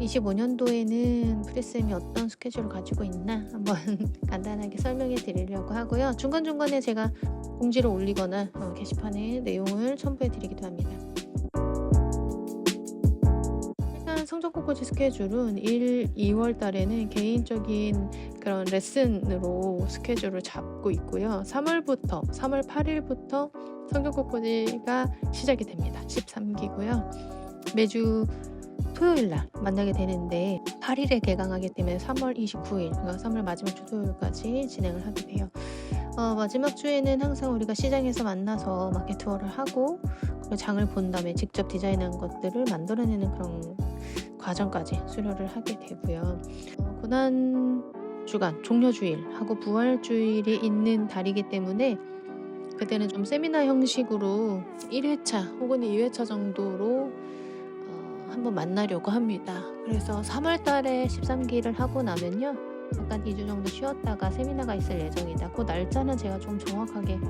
25년도에는 프리쌤이 어떤 스케줄을 가지고 있나 한번 간단하게 설명해 드리려고 하고요. 중간중간에 제가 공지를 올리거나 게시판에 내용을 첨부해 드리기도 합니다. 일단 성적꽃꽂이 스케줄은 2월 달에는 개인적인 그런 레슨으로 스케줄을 잡고 있고요. 3월 8일부터 성적꽃꽂이가 시작이 됩니다. 13기고요. 매주 토요일날 만나게 되는데 8일에 개강하기 때문에 3월 29일, 그러니까 3월 마지막 주 토요일까지 진행을 하게 돼요. 마지막 주에는 항상 우리가 시장에서 만나서 마켓 투어를 하고 그리고 장을 본 다음에 직접 디자인한 것들을 만들어내는 그런 과정까지 수료를 하게 되고요. 고난 주간, 종려주일하고 부활주일이 있는 달이기 때문에 그때는 좀 세미나 형식으로 1회차 혹은 2회차 정도로 한번 만나려고 합니다. 그래서 3월 달에 13기를 하고 나면요. 잠깐 2주 정도 쉬었다가 세미나가 있을 예정이다. 그 날짜는 제가 좀 정확하게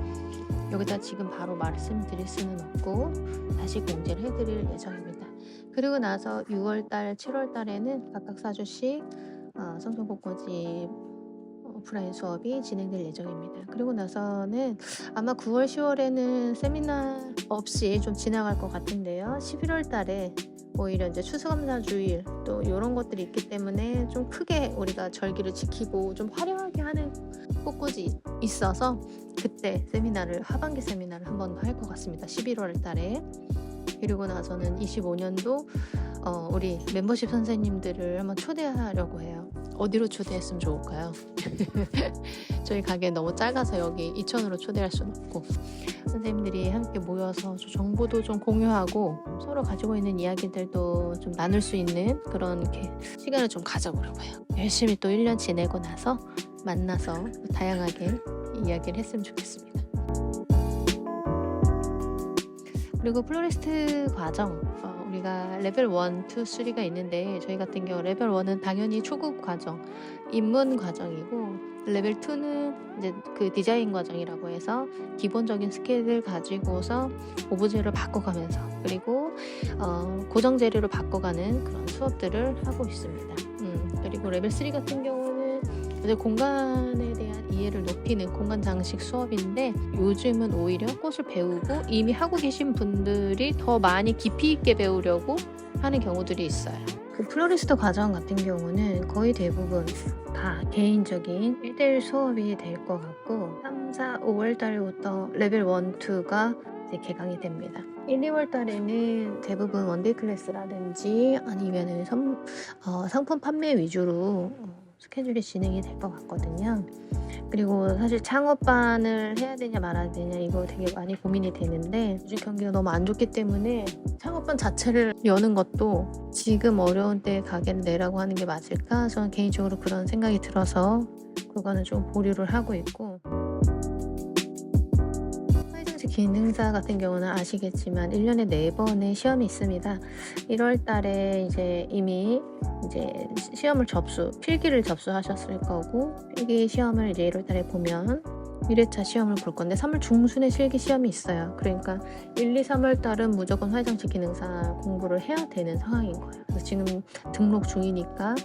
여기다 지금 바로 말씀드릴 수는 없고 다시 공지를 해드릴 예정입니다. 그리고 나서 6월달, 7월달에는 각각 4주씩 성적꽃꽂이 오프라인 수업이 진행될 예정입니다. 그리고 나서는 아마 9월, 10월에는 세미나 없이 좀 지나갈 것 같은데요. 11월 달에 오히려 이제 추수감사주일 또 이런 것들이 있기 때문에 좀 크게 우리가 절기를 지키고 좀 화려하게 하는 꽃꽂이 있어서 그때 하반기 세미나를 한 번 더 할 것 같습니다. 11월 달에. 그리고 나서는 25년도 우리 멤버십 선생님들을 한번 초대하려고 해요. 어디로 초대했으면 좋을까요? 저희 가게 너무 작아서 여기 이천으로 초대할 수는 없고 선생님들이 함께 모여서 정보도 좀 공유하고 서로 가지고 있는 이야기들도 좀 나눌 수 있는 그런 시간을 좀 가져보려고 해요. 열심히 또 1년 지내고 나서 만나서 다양하게 이야기를 했으면 좋겠습니다. 그리고 플로리스트 과정 우리가 레벨 1, 2, 3가 있는데 저희 같은 경우 레벨 1은 당연히 초급 과정, 입문 과정이고 레벨 2는 이제 그 디자인 과정이라고 해서 기본적인 스킬을 가지고서 오브제를 바꿔가면서 그리고 고정 재료를 바꿔가는 그런 수업들을 하고 있습니다. 그리고 레벨 3 같은 경우는 이제 공간에 대한 이해를 높이는 공간 장식 수업인데 요즘은 오히려 꽃을 배우고 이미 하고 계신 분들이 더 많이 깊이 있게 배우려고 하는 경우들이 있어요. 그 플로리스트 과정 같은 경우는 거의 대부분 다 개인적인 1대1 수업이 될 것 같고 3, 4, 5월 달부터 레벨 1, 2가 이제 개강이 됩니다. 1, 2월 달에는 대부분 원데이 클래스라든지 아니면은 상품 판매 위주로 스케줄이 진행이 될 것 같거든요. 그리고 사실 창업반을 해야 되냐 말아야 되냐 이거 되게 많이 고민이 되는데 요즘 경기가 너무 안 좋기 때문에 창업반 자체를 여는 것도 지금 어려운 때에 가게를 내라고 하는 게 맞을까? 저는 개인적으로 그런 생각이 들어서 그거는 좀 보류를 하고 있고 화장실 기능사 같은 경우는 아시겠지만 1년에 4번의 시험이 있습니다. 1월 달에 이미 시험을 필기를 접수하셨을 거고 필기 시험을 이제 1월 달에 보면 1회차 시험을 볼 건데 3월 중순에 실기 시험이 있어요. 그러니까 1, 2, 3월 달은 무조건 화장실 기능사 공부를 해야 되는 상황인 거예요. 그래서 지금 등록 중이니까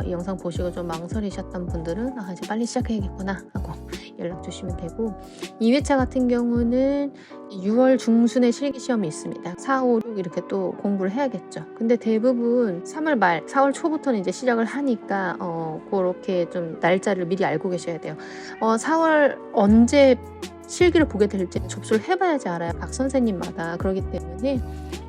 이 영상 보시고 좀 망설이셨던 분들은 이제 빨리 시작해야겠구나 하고 연락 주시면 되고 2회차 같은 경우는 6월 중순에 실기 시험이 있습니다. 4, 5, 6 이렇게 또 공부를 해야겠죠. 근데 대부분 3월 말, 4월 초부터는 이제 시작을 하니까 그렇게 좀 날짜를 미리 알고 계셔야 돼요. 4월 언제 실기를 보게 될지 접수를 해봐야지 알아요. 각 선생님마다. 그렇기 때문에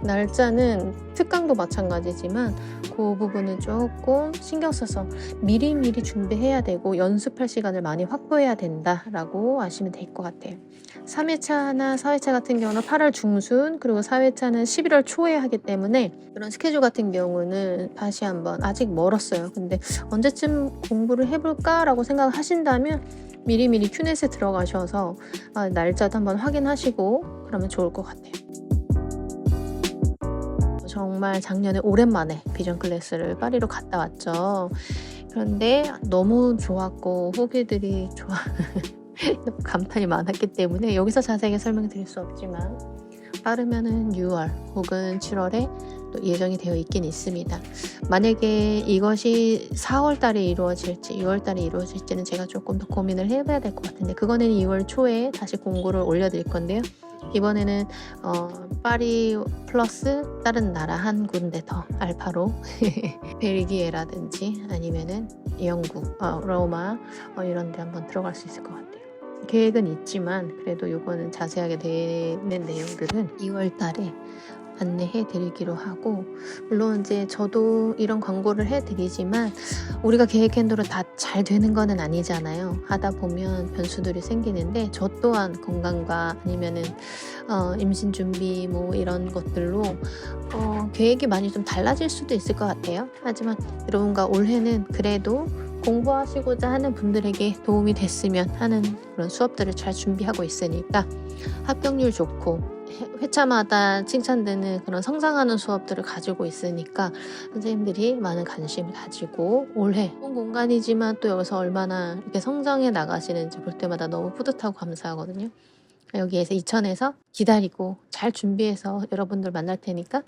날짜는 특강도 마찬가지지만 그 부분은 조금 신경 써서 미리미리 준비해야 되고 연습할 시간을 많이 확보해야 된다라고 아시면 될 것 같아요. 3회차나 4회차 같은 경우는 8월 중순 그리고 4회차는 11월 초에 하기 때문에 그런 스케줄 같은 경우는 다시 한번 아직 멀었어요. 근데 언제쯤 공부를 해볼까라고 생각을 하신다면 미리미리 큐넷에 들어가셔서 날짜도 한번 확인하시고 그러면 좋을 것 같아요. 정말 작년에 오랜만에 비전 클래스를 파리로 갔다 왔죠. 그런데 너무 좋았고 후기들이 감탄이 많았기 때문에 여기서 자세하게 설명드릴 수 없지만 빠르면은 6월 혹은 7월에 또 예정이 되어 있긴 있습니다. 만약에 이것이 4월 달에 이루어질지 6월 달에 이루어질지는 제가 조금 더 고민을 해봐야 될 것 같은데, 그거는 2월 초에 다시 공고를 올려드릴 건데요. 이번에는 파리 플러스 다른 나라 한 군데 더 알파로 벨기에라든지 아니면은 영국, 로마 이런 데 한번 들어갈 수 있을 것 같아요. 계획은 있지만 그래도 이거는 자세하게 되는 내용들은 2월 달에 안내해 드리기로 하고, 물론 이제 저도 이런 광고를 해 드리지만 우리가 계획한 대로 다 잘 되는 거는 아니잖아요. 하다 보면 변수들이 생기는데, 저 또한 건강과 아니면은 임신 준비 뭐 이런 것들로 계획이 많이 좀 달라질 수도 있을 것 같아요. 하지만 여러분과 올해는 그래도 공부하시고자 하는 분들에게 도움이 됐으면 하는 그런 수업들을 잘 준비하고 있으니까, 합격률 좋고 회차마다 칭찬되는 그런 성장하는 수업들을 가지고 있으니까 선생님들이 많은 관심을 가지고 올해 좋은 공간이지만 또 여기서 얼마나 이렇게 성장해 나가시는지 볼 때마다 너무 뿌듯하고 감사하거든요. 여기에서 이천에서 기다리고 잘 준비해서 여러분들 만날 테니까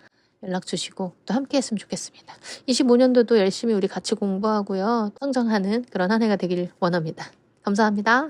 연락 주시고 또 함께 했으면 좋겠습니다. 25년도도 열심히 우리 같이 공부하고요, 성장하는 그런 한 해가 되길 원합니다. 감사합니다.